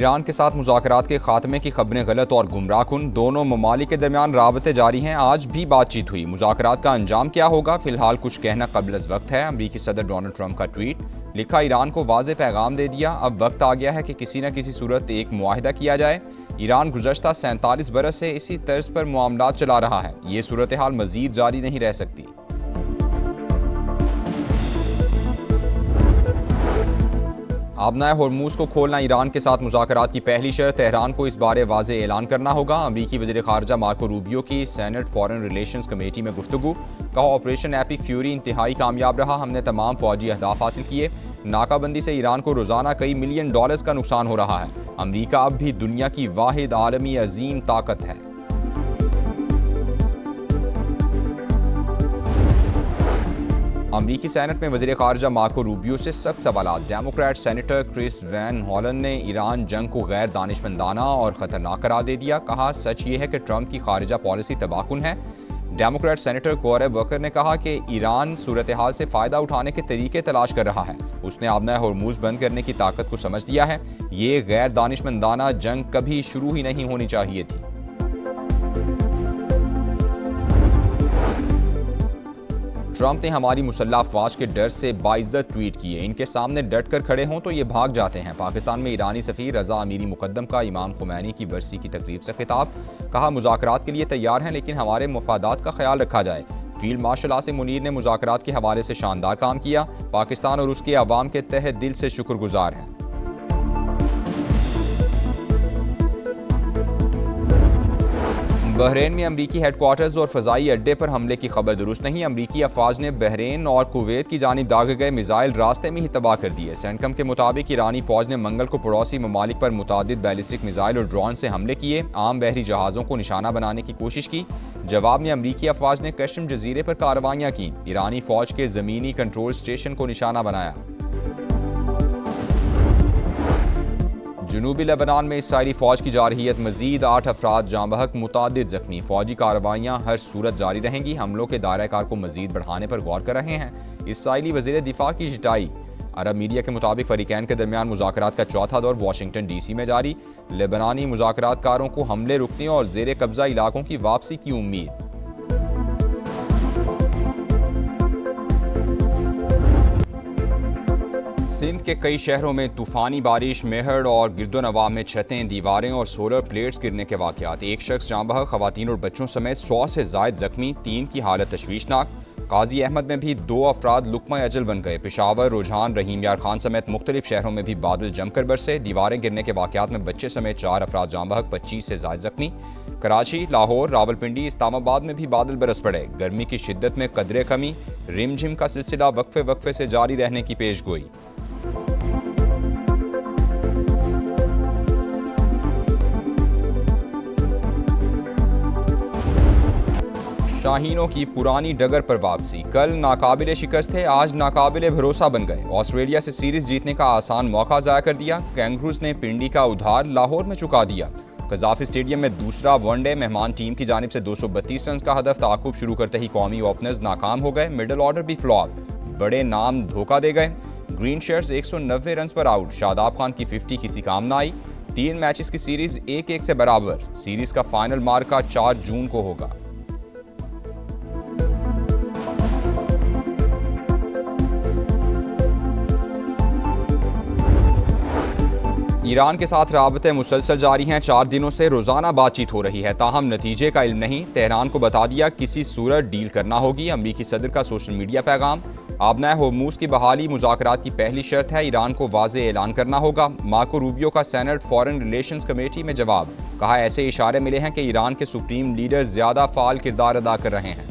Iran के साथ मुज़ाकरात के खात्मे की खबरें गलत और गुमराहकुन। दोनों ममालिक के दरमियान राबते जारी हैं। आज भी बातचीत हुई। मुज़ाकरात का अंजाम क्या होगा, फिलहाल कुछ कहना कबल अज़ वक्त है। अमरीकी सदर डोनाल्ड ट्रंप का ट्वीट, लिखा, ईरान को वाज़े पैगाम दे दिया, अब वक्त आ गया है कि किसी न किसी सूरत एक मुआहिदा किया जाए। ईरान गुज़श्ता 47 बरस से इसी तर्ज पर मामलात चला रहा है। ये सूरत हाल मज़ीद जारी नहीं रह सकती। आबनाए होर्मुज़ को खोलना ईरान के साथ मुज़ाकरात की पहली शर्त। तेहरान को इस बारे वाज़े ऐलान करना होगा। अमरीकी वज़ीर ख़ारजा मार्को रूबियो की सेनेट फॉरेन रिलेशंस कमेटी में गुफ्तगू, कहा, ऑपरेशन एपिक फ्यूरी इंतहाई कामयाब रहा, हमने तमाम फ़ौजी अहदाफ हासिल किए। नाकाबंदी से ईरान को रोज़ाना कई मिलियन डॉलर्स का नुकसान हो रहा है। अमरीका अब भी दुनिया की वाहिद आलमी अजीम ताकत है। अमरीकी सेनेट में वज़ीर ख़ारजा मार्को रूबियो से सख्त सवालात। डेमोक्रेट सेनेटर क्रिस वैन हॉलन ने ईरान जंग को गैर दानिशमंदाना और ख़तरनाक करार दे दिया। कहा, सच ये है कि ट्रंप की खारिजा पॉलिसी तबाहकुन है। डेमोक्रेट सेनेटर कोरे बकर ने कहा कि ईरान सूरत हाल से फ़ायदा उठाने के तरीके तलाश कर रहा है। उसने आबनाए होर्मुज़ बंद करने की ताकत को समझ लिया है। ये गैर दानिशमंदाना जंग कभी शुरू ही नहीं होनी चाहिए थी। ट्रंप ने हमारी मुसल्लह अफवाज के डर से बाइज्जत ट्वीट किए। इनके सामने डट कर खड़े हों तो ये भाग जाते हैं। पाकिस्तान में ईरानी सफ़ीर रज़ा अमीरी मुकद्दम का इमाम खुमैनी की बरसी की तकरीब से खिताब, कहा, मुज़ाकरात के लिए तैयार हैं लेकिन हमारे मफादात का ख्याल रखा जाए। फील्ड मार्शल आसिम मुनीर ने मुज़ाकरात के हवाले से शानदार काम किया। पाकिस्तान और उसके अवाम के तहे दिल से शुक्रगुजार हैं। बहरीन में अमरीकी हेडक्वार्टर्स और फ़ज़ाई अड्डे पर हमले की खबर दुरुस्त नहीं। अमरीकी अफवाज ने बहरीन और कुवैत की जानिब दागे गए मिसाइल रास्ते में ही तबाह कर दिए। सेंटकम के मुताबिक ईरानी फौज ने मंगल को पड़ोसी ममालिक पर मुतादिद बैलिस्टिक मिसाइल और ड्रोन से हमले किए। आम बहरी जहाज़ों को निशाना बनाने की कोशिश की। जवाब में अमरीकी अफवाज ने कश्म जजीरे पर कार्रवाइयाँ की। ईरानी फौज के ज़मीनी कंट्रोल स्टेशन को निशाना बनाया। जनूबी लेबनान में इसराइली फ़ौज की जारहियत, मज़ीद 8 अफराद जाँ बहक, मुतादिद ज़ख्मी। फ़ौजी कार्रवाइयाँ हर सूरत जारी रहेंगी। हमलों के दायरा कार को मज़ीद बढ़ाने पर गौर कर रहे हैं। इसराइली वज़ीर दिफ़ा की जिटाई। अरब मीडिया के मुताबिक फ़रीक़ैन के दरमियान मुज़ाकरात का चौथा दौर वाशिंगटन DC में जारी। लेबनानी मुज़ाकरातकारों को हमले रुकने और ज़ेर कब्ज़ा इलाकों की वापसी की उम्मीद। सिंध के कई शहरों में तूफ़ानी बारिश, मेहड़ और गिरदोनवा में छतें, दीवारें और सोलर प्लेट्स गिरने के वाक़यात। एक शख्स जाँ बहक, ख़वातीन और बच्चों समेत 100 से ज़ायद ज़ख्मी, 3 की हालत तशवीशनाक। काजी अहमद में भी 2 अफराद लुक़मा अजल बन गए। पेशावर, रुझान, रहीम यार खान समेत मुख्तलिफ शहरों में भी बादल जमकर बरसे। दीवारें गिरने के वाक़यात में बच्चे समेत 4 अफराद जाँ बहक, 25 से ज़ायद ज़ख्मी। कराची, लाहौर, रावलपिंडी, इस्लामाबाद में भी बादल बरस पड़े। गर्मी की शिद्दत में कदरे कमी, रिमझिम का सिलसिला वक्फे वक्फे से जारी रहने की पेश गोई। शाहीनों की पुरानी डगर पर वापसी। कल नाकाबिले शिकस्त थे, आज नाकाबिले भरोसा बन गए। ऑस्ट्रेलिया से सीरीज जीतने का आसान मौका ज़ाया कर दिया। कैंगरूज ने पिंडी का उधार लाहौर में चुका दिया। कज़ाफ़ी स्टेडियम में दूसरा वनडे मेहमान टीम की जानिब से 232 रन का हदफ ताक़ुब शुरू करते ही कौमी ओपनर्स नाकाम हो गए। मिडल ऑर्डर भी फ्लॉप, बड़े नाम धोखा दे गए। ग्रीन शर्ट्स 190 रन पर आउट। शादाब खान की 50 किसी काम ना आई। 3 मैचेस की सीरीज 1-1 से बराबर। सीरीज का फाइनल मार्का 4 जून को होगा। ईरान के साथ राबते मुसलसल जारी हैं। 4 दिनों से रोज़ाना बातचीत हो रही है, ताहम नतीजे का इल्म नहीं। तेहरान को बता दिया किसी सूरत डील करना होगी। अमरीकी सदर का सोशल मीडिया पैगाम। आबनाए होर्मुज़ की बहाली मुज़ाकरात की पहली शर्त है। ईरान को वाज़े ऐलान करना होगा। मार्को रूबियो का सेनेट फॉरेन रिलेशंस कमेटी में जवाब, कहा, ऐसे इशारे मिले हैं कि ईरान के सुप्रीम लीडर ज़्यादा फ़ाल किरदार अदा कर रहे हैं।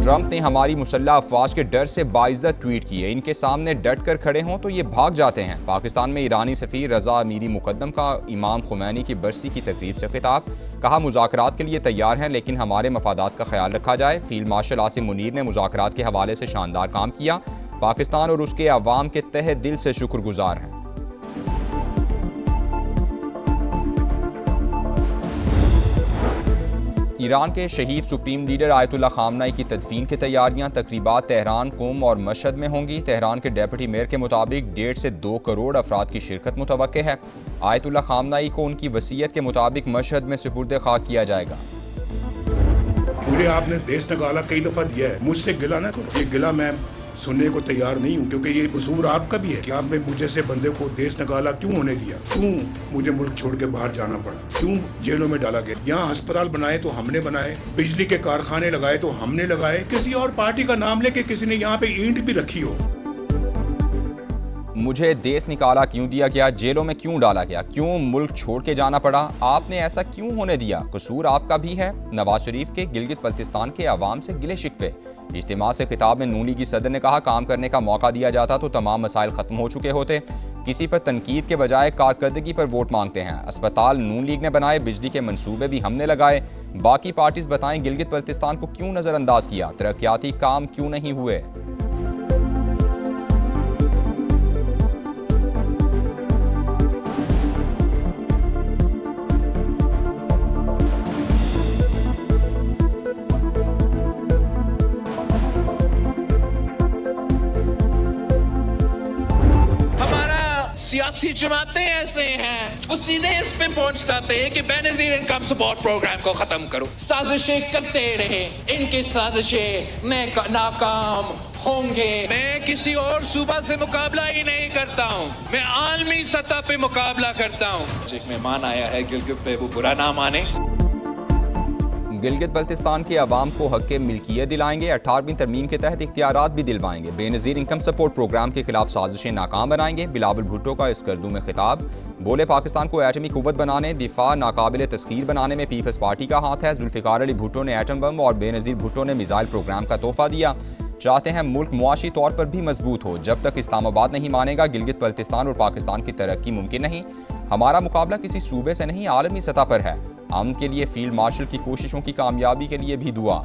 ट्रंप ने हमारी मुसल्लह अफवाज के डर से बाइज्जत ट्वीट किए। इनके सामने डट कर खड़े हों तो ये भाग जाते हैं। पाकिस्तान में ईरानी सफ़ीर रज़ा अमीरी मुकद्दम का इमाम खुमैनी की बरसी की तकरीब से खिताब, कहा, मुज़ाकरात के लिए तैयार हैं लेकिन हमारे मफादात का ख्याल रखा जाए। फील्ड मार्शल आसिम मुनीर ने मुज़ाकरात के हवाले से शानदार काम किया। पाकिस्तान और उसके अवाम के तहे दिल से शुक्रगुजार हैं। ईरान के शहीद सुप्रीम लीडर आयतुल्लाह खामनाई की तदफीन की तैयारियां, तकरीबात तेहरान, कुम और मशहद में होंगी। तेहरान के डेप्यूटी मेयर के मुताबिक 1.5 से 2 करोड़ अफराद की शिरकत मुतवक्के है। आयतुल्लाह खामनाई को उनकी वसीयत के मुताबिक मशहद में सुपुर्द खाक किया जाएगा। पूरे आपने देश निकाला कई दफा दिया है, मुझसे गिला ना करो। ये गिला मैं सुनने को तैयार नहीं हूँ, क्योंकि ये कसूर आपका भी है कि आपने मुझे से बंदे को देश निकाला क्यों होने दिया, क्यों मुझे मुल्क छोड़ के बाहर जाना पड़ा, क्यों जेलों में डाला गया। यहाँ अस्पताल बनाए तो हमने बनाए, बिजली के कारखाने लगाए तो हमने लगाए, किसी और पार्टी का नाम लेके किसी ने यहाँ पे ईंट भी रखी हो। मुझे देश निकाला क्यों दिया गया, जेलों में क्यों डाला गया, क्यों मुल्क छोड़ के जाना पड़ा, आपने ऐसा क्यों होने दिया, कसूर आपका भी है। नवाज शरीफ के गिलगित बल्तिस्तान के अवाम से गिले शिकवे। इज्तिमा से खिताब में नून लीगी सदर ने कहा, काम करने का मौका दिया जाता तो तमाम मसाइल खत्म हो चुके होते। किसी पर तनकीद के बजाय कारकर्दगी पर वोट मांगते हैं। अस्पताल नून लीग ने बनाए, बिजली के मंसूबे भी हमने लगाए। बाकी पार्टीज बताएं गिलगित बल्तिस्तान को क्यों नजरअंदाज किया, तरक्याती काम क्यों नहीं हुए। सियासी जमातें ऐसे हैं, वो सीधे इस पे पहुंच जाते हैं कि बेनजीर इनकम सपोर्ट प्रोग्राम को खत्म करो। साजिशें करते रहे, इनकी साजिशें नाकाम होंगे। मैं किसी और सूबा से मुकाबला ही नहीं करता हूं, मैं आलमी सतह पे मुकाबला करता हूं। एक मेहमान आया है गिलगित पे, वो बुरा ना माने। गिलगित बल्तिस्तान के अवाम को हक के मिल्कियत दिलाएंगे, 18वीं तरमीम के तहत इख्तियारात भी दिलवाएंगे। बेनज़ीर इनकम सपोर्ट प्रोग्राम के खिलाफ साजिशें नाकाम बनाएंगे। बिलावल भुट्टो का इस गर्दू में खिताब, बोले पाकिस्तान को एटमी कुव्वत बनाने, दिफा नाकाबिल तस्खीर बनाने में पीपल्स पार्टी का हाथ है। जुल्फ़िकार अली भुट्टो ने एटम बम और बेनज़ीर भुट्टो ने मिसाइल प्रोग्राम का तोहफा दिया। चाहते हैं मुल्क मुआशी तौर पर भी मजबूत हो। जब तक इस्लामाबाद नहीं मानेगा गिलगित बल्तिस्तान और पाकिस्तान की तरक्की मुमकिन नहीं। हमारा मुकाबला किसी सूबे से नहीं, आलमी सतह पर है। अमन के लिए फील्ड मार्शल की कोशिशों की कामयाबी के लिए भी दुआ।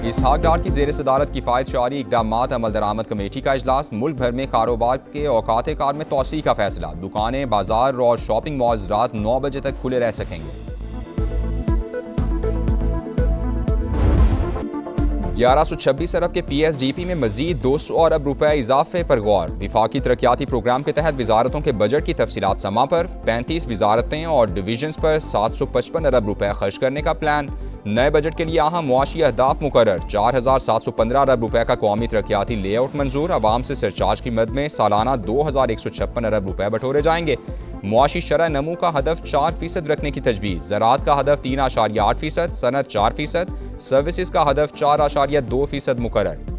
इसहाक डार की ज़ेर सदारत किफ़ायत शारी इक़दामात अमल दरामद कमेटी का इजलास। मुल्क भर में कारोबार के औकात कार में तोसी का फैसला। दुकानें, बाजार और शॉपिंग मॉल्स रात 9 बजे तक खुले रह सकेंगे। 1126 अरब के PSDP में मजीद 200 अरब रुपए इजाफे पर गौर। विफाकी तरक्याती प्रोग्राम के तहत वजारतों के बजट की तफसीलात समा पर। 35 वजारतें और डिवीजन्स पर 755 अरब रुपए खर्च करने का प्लान। नए बजट के लिए अहम मुआशी अहदाफ मुकर्रर। 4715 अरब रुपए का कौमी तरक्याती लेआउट मंजूर। आवाम से सरचार्ज की मद में सालाना 2156 अरब रुपए बटोरे जाएंगे। मुआशी शरह नमू का हदफ 4% रखने की तजवीज़। ज़राअत का हदफ 3.8%, सनत 4%, सर्विसेज का हदफ 4.2% मुकर्रर।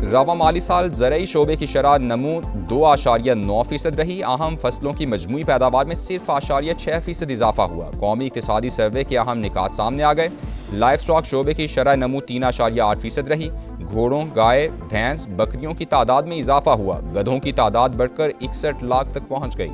रवा माली साल ज़रई शोबे की शरह नमू 2.9% रही। अहम फसलों की मजमूई पैदावार में सिर्फ 6% इजाफा हुआ। कौमी इक़्तिसादी सर्वे के अहम निकात सामने आ गए। लाइफ स्टॉक शोबे की शरह नमू 3.8% रही। घोड़ों, गाय, भैंस, बकरियों की तादाद में इजाफा हुआ। गधों की तादाद बढ़कर 61 लाख तक पहुंच गई।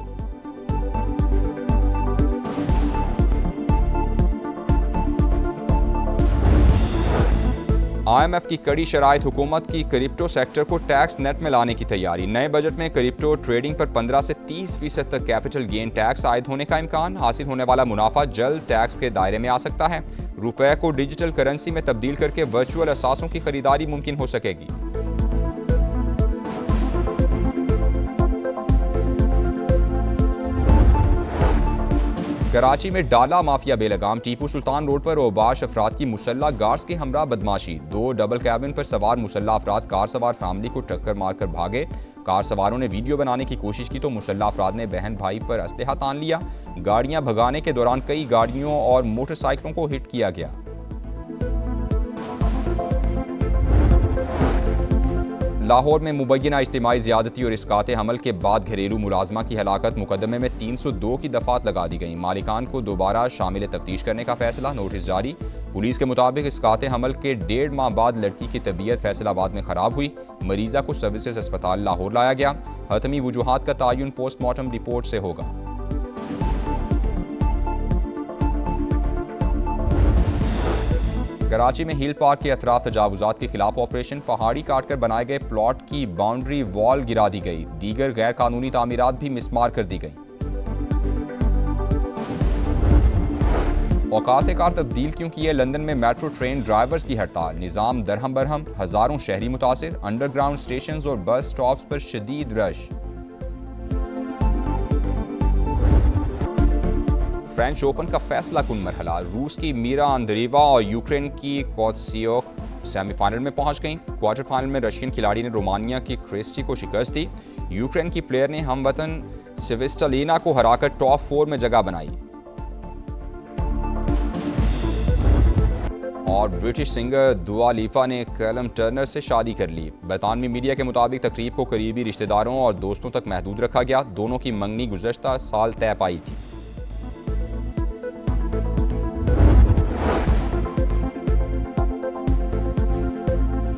IMF की कड़ी शराइत, हुकूमत की क्रिप्टो सेक्टर को टैक्स नेट में लाने की तैयारी। नए बजट में क्रिप्टो ट्रेडिंग पर 15 से 30% तक कैपिटल गेन टैक्स आयद होने का इम्कान। हासिल होने वाला मुनाफा जल्द टैक्स के दायरे में आ सकता है। रुपए को डिजिटल करेंसी में तब्दील करके वर्चुअल असासों की खरीदारी मुमकिन हो सकेगी। कराची में डाला माफिया बेलगाम। टीपू सुल्तान रोड पर ओबाश अफराद की मुसल्ला गार्ड्स के हमरा बदमाशी। 2 डबल कैबिन पर सवार मुसल्ला अफराद कार सवार फैमिली को टक्कर मारकर भागे। कार सवारों ने वीडियो बनाने की कोशिश की तो मुसल्ला अफराद ने बहन भाई पर असलहा तान लिया। गाड़ियां भगाने के दौरान कई गाड़ियों और मोटरसाइकिलों को हिट किया गया। लाहौर में मुबैना इज्तिमाई ज़्यादती और इसकात हमल के बाद घरेलू मुलाजमा की हलाकत मुकदमे में 302 की दफात लगा दी गई। मालिकान को दोबारा शामिल तफ्तीश करने का फैसला, नोटिस जारी। पुलिस के मुताबिक इसकात हमल के 1.5 माह बाद लड़की की तबीयत फैसलाबाद में ख़राब हुई। मरीज़ा को सर्विसेज अस्पताल लाहौर लाया गया। हतमी वजूहात का तयन पोस्टमार्टम रिपोर्ट से होगा। कराची में हिल पार्क के अतराफ तजावुजात के खिलाफ ऑपरेशन, पहाड़ी काट कर बनाए गए प्लॉट की बाउंड्री वॉल गिरा दी गई। दीगर गैर कानूनी तामीरात भी मिसमार कर दी गई। औकात कार तब्दील क्यों की है? लंदन में मेट्रो ट्रेन ड्राइवर्स की हड़ताल, निज़ाम दरहम बरहम, हजारों शहरी मुतासिर। अंडरग्राउंड स्टेशंस और बस स्टॉप्स पर शदीद रश। फ्रेंच ओपन का फैसला कुन मरहला, रूस की मीरा अंद्रीवा और यूक्रेन की कोत्सियोक सेमीफाइनल में पहुंच गईं। क्वार्टर फाइनल में रशियन खिलाड़ी ने रोमानिया की क्रिस्टी को शिकस्त दी। यूक्रेन की प्लेयर ने हमवतन स्विस्टलिना को हराकर टॉप 4 में जगह बनाई। और ब्रिटिश सिंगर दुआ लिपा ने कैलम टर्नर से शादी कर ली। बरतानवी मीडिया के मुताबिक तकरीब को करीबी रिश्तेदारों और दोस्तों तक महदूद रखा गया। दोनों की मंगनी गुज़श्ता साल तय पाई थी।